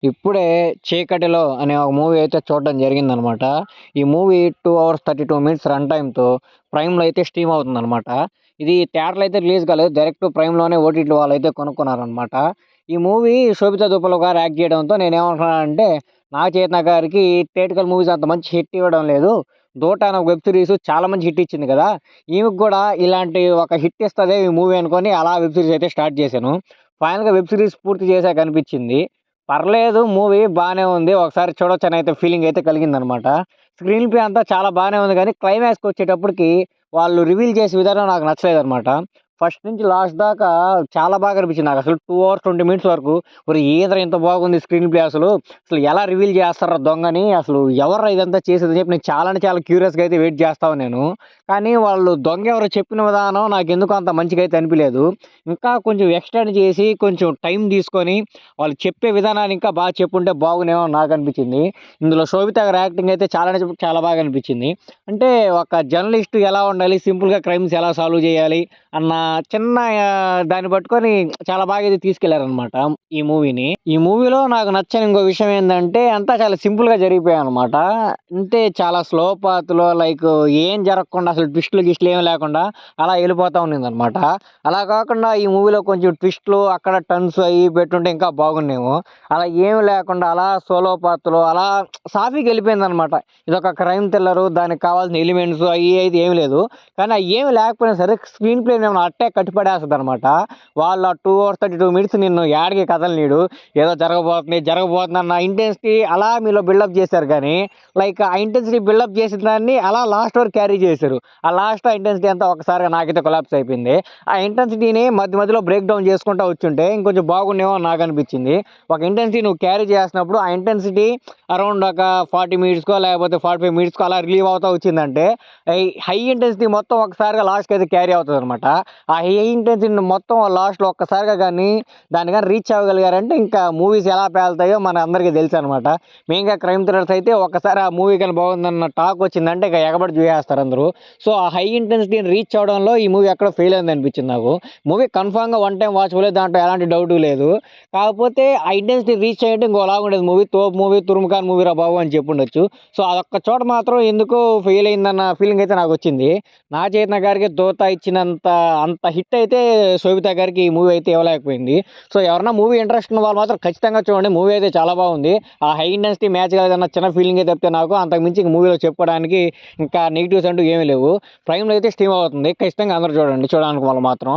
ఇప్పుడే 'చీకటిలో' అనే ఒక మూవీ అయితే చూడడం జరిగిందనమాట. ఈ మూవీ 2 అవర్స్ 32 మినిట్స్ రన్ టైమ్‌తో ప్రైమ్‌లో అయితే స్ట్రీమ్ అవుతుందనమాట. ఇది థియేటర్‌లో అయితే రిలీజ్ కాలేదు. డైరెక్ట్ ప్రైమ్‌లోనే ఓటీటీ వాళ్ళైతే కొనుక్కున్నారనమాట. ఈ మూవీ శోభితా దుప్పల గారు యాక్ట్ చేయడంతో నేనేమనుకున్నానంటే, నాగ చైతన్య గారికి థియేట్రికల్ మూవీస్ అంత మంచి హిట్ ఇవ్వడం లేదు. 'దూట' అనే ఒక వెబ్ సిరీస్ చాలా మంచి హిట్ ఇచ్చింది కదా! ఈమెకు గూడా ఇలాంటి ఒక హిట్ ఇస్తదే ఈ మూవీ అనుకోని అలా వెబ్ సీరీస్ అయితే స్టార్ట్ చేశాను. ఫైనల్‌గా వెబ్ సీరీస్ పూర్తి చేశాక అనిపిచ్చింది. పర్లేదు మూవీ బానే ఉంది. ఒకసారి చూడొచ్చనైతే ఫీలింగయితే కలిగిందనమాట. స్క్రీన్ ప్లే అంతా చాలా బానే ఉంది గానీ, క్లైమాక్స్‌కొచ్చేటప్పటికి వాళ్ళు రివీల్ చేసే విధానం నాకు నచ్చలేదనమాట. ఫస్ట్ నుంచి లాస్ట్ దాకా చాలా బాగా అనిపించింది నాకసలు. 2 అవర్స్ 20 మినిట్స్ వరకు ఒరేయ్! ఏందిరా ఇంత బాగుంది స్క్రీన్ ప్లే అసలు. అసలు ఎలా రివీల్ చేస్తార్రా దొంగని, అసలు ఎవర్రా ఇదంతా చేసేదని చెప్పి నేను చాలా అంటే చాలా క్యూరియస్‌గా అయితే వెయిట్ చేస్తా ఉన్నాను. కానీ వాళ్ళు దొంగెవరో చెప్పిన విధానం నాకెందుకో అంత మంచిగా అయితే అనిపియలేదు. ఇంకా కొంచెం ఎక్స్‌టెండ్ చేసి, కొంచెం టైం తీసుకొని వాళ్ళు చెప్పే విధానాన్ని ఇంకా బాగా చెప్పుంటే బాగున్నేమో అని నాకనిపించింది. ఇందులో శోభిత గారి యాక్టింగ్ అయితే చాలా అంటే చాలా బాగా అనిపించింది. అంటే ఒక జర్నలిస్ట్ ఎలా ఉండాలి, సింపుల్‌గా క్రైమ్స్ ఎలా సాల్వ్ చేయాలి అన్న చిన్న దాన్ని పట్టుకొని చాలా బాగా అయితే తీసుకెళ్లారనమాట ఈ మూవీని. ఈ మూవీలో నాకు నచ్చని ఇంకో విషయం ఏందంటే అంతా చాలా సింపుల్‌గా జరిగిపోయాయనమాట. అంటే చాలా స్లో పాత్‌లో లైక్ ఏం జరగకుండా అసలు ట్విస్ట్‌లు, గిస్ట్‌లు ఏమి లేకుండా అలా ఎళ్ళిపోతా ఉండిందనమాట. అలా కాకుండా ఈ మూవీలో కొంచెం ట్విస్ట్‌లు అక్కడ టర్న్స్ అయ్యి పెట్టుంటే ఇంకా బాగున్నేమో. అలా ఏమి లేకుండా అలా సోలో పాత్రలో అలా సాఫీగా వెళ్ళిపోయిందనమాట. ఇదొక క్రైమ్ థ్రిల్లరు దానికి కావాల్సిన ఎలిమెంట్స్ అయ్యి అయితే ఏమి లేదు. కానీ అయ్యేమి లేకపోయినా సరే స్క్రీన్ ప్లేనేమో అట్టే కట్టిపడేస్తదనమాట. వాళ్ళు ఆ 2 అవర్స్ 32 మినిట్స్ నిన్ను యాడికి కదలనీయడు. ఏదో జరగబోతుంది, జరగబోతుందన్న ఇంటెన్సిటీ అలా మీలో బిల్డప్ చేశారు గానీ, లైక్ ఆ ఇంటెన్సిటీ బిల్డప్ చేసిన దాన్ని అలా లాస్ట్ వరకు క్యారీ చేశారు. ఆ లాస్ట్ ఆ ఇంటెన్సిటీ అంతా ఒక్కసారిగా నాకైతే కొలాప్స్ అయిపోయింది. ఆ ఇంటెన్సిటీని మధ్య మధ్యలో బ్రేక్ డౌన్ చేసుకుంటా వచ్చుంటే ఇంకొంచెం బాగుండేమో అని నాకనిపించింది. ఒక ఇంటెన్సిటీ నువ్వు క్యారీ చేస్తున్నప్పుడు ఆ ఇంటెన్సిటీ అరౌండ్ ఒక 40 మినిట్స్‌కో లేకపోతే 45 మినిట్స్‌కో అలా రిలీవ్ అవుతా వచ్చిందంటే, హై ఇంటెన్సిటీ మొత్తం ఒకసారిగా లాస్ట్‌కి అయితే క్యారీ అవుతదనమాట. ఆ హై ఇంటెన్సిటీని మొత్తం లాస్ట్‌లో ఒక్కసారిగా గాని దాన్ని గాని రీచ్ అవ్వగలిగారంటే ఇంకా మూవీస్ ఎలా పేలుతాయో మన అందరికీ తెలుసనమాట. మెయిన్‌గా క్రైమ్ థ్రిల్లర్స్ అయితే ఒక్కసారి ఆ మూవీ గాని బాగుందన్న టాక్ వచ్చిందంటే ఇక ఎగబడి చూసేస్తారు అందరూ. సో, ఆ హై ఇంటెన్సిటీని రీచ్ అవ్వడంలో ఈ మూవీ ఎక్కడో ఫెయిల్ అయిందనిపించింది నాకు. మూవీ కన్ఫర్మ్‌గా వన్ టైమ్ వాచబులే దాంట్లో ఎలాంటి డౌటు లేదు. కాకపోతే ఆ ఇంటెన్సిటీ రీచ్ అయ్యుంటే ఇంకోలాగుండేది మూవీ. తోపు మూవీ, తురుముఖాన్ మూవీరా బాబు అని చెప్పుండొచ్చు. సో, అదొక్క చోట మాత్రం ఎందుకో ఫెయిల్ అయిందన్న ఫీలింగ్ అయితే నాకొచ్చింది. నాగ చైతన్య గారికి 'దూత' ఇచ్చినంత అంత హిట్ అయితే శోభిత గారికి ఈ మూవీ అయితే ఇవ్వలేకపోయింది. సో, ఎవరైనా మూవీ ఇంట్రెస్ట్ ఉన్న వాళ్ళు మాత్రం ఖచ్చితంగా చూడండి. మూవీ అయితే చాలా బాగుంది. ఆ హై ఇంటెన్సిటీ మ్యాచ్ కాలేదన్న చిన్న ఫీలింగే తప్పితే నాకు అంతకు మించి ఇంక మూవీలో చెప్పుకోవడానికి ఇంకా నెగెటివ్స్ అంటూ ఏమీ లేవు. ప్రైమ్‌లో అయితే స్ట్రీమ్ అవుతుంది. ఖచ్చితంగా అందరూ చూడండి. చూడాలనుకున్న వాళ్ళు మాత్రం.